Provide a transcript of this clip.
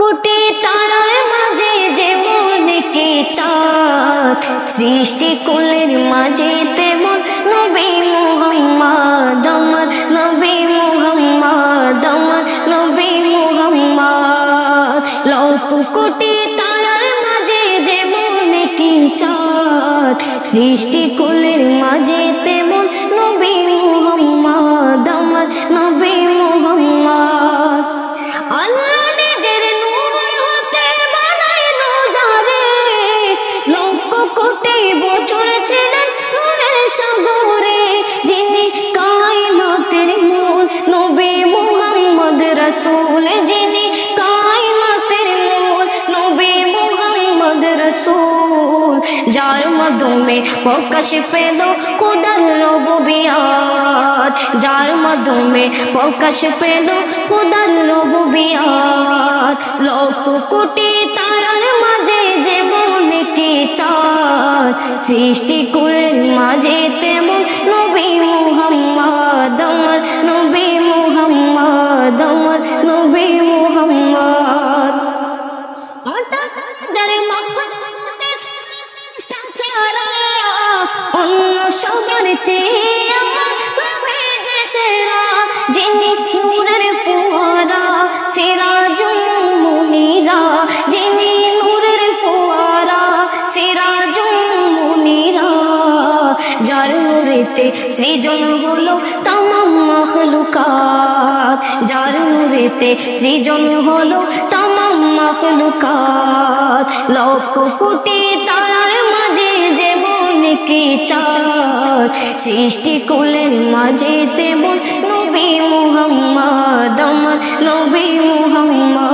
কোটি তারার মাঝে যেমন একটি চাঁদ, সৃষ্টি কুলের মাঝে তেমন নবী মুহাম্মদ, আমার নবী মুহাম্মদ, আমার নবী মুহাম্মদ। লক্ষ কোটি তারার মাঝে যেমন একটি চাঁদ, সৃষ্টি কুলের মাঝে তেমন নবী মুহাম্মদ, আমার নবী মুহাম্মদ। আল্লাহ নিজের নূর হতে বানাইলো যারে, লক্ষ কোটি বছর ছিলেন নূরের সাগরে, যিনি কায়নাতের মূল নবী মুহাম্মদ রাসূল, যিনি কায়নাতের মূল নবী মুহাম্মদ রাসূল, যার মাধ্যমে প্রকাশ পেল খোদার রুবুবিয়ত, যার মাধ্যমে প্রকাশ পেল খোদার রুবুবিয়ত। লক্ষ কোটি তারার মাঝে যেমন একটি চাঁদ, সৃষ্টি কুলের মাঝে তেমন নবী মুহাম্মদ, আমার নবী মুহাম্মদ, আমার নবী মুহাম্মদ। অন্য সবার চেয়ে আমার নবী যে সেরা, যিনি নূরের ফোয়ারা সিরাজুল মুনীরা, যিনি নূরের ফোয়ারা সিরাজুল মুনীরা, যার নূরেতে সৃজন হলো তামাম মাখলুকাত, যার নূরেতে সৃজন হলো তামাম মাখলুকাত। লক্ষ কোটি তারার মাঝে যেমন একটি চাঁদ, সৃষ্টি কুলের মাঝে তেমন নবী মুহাম্মদ, আমার নবী মুহাম্মদ।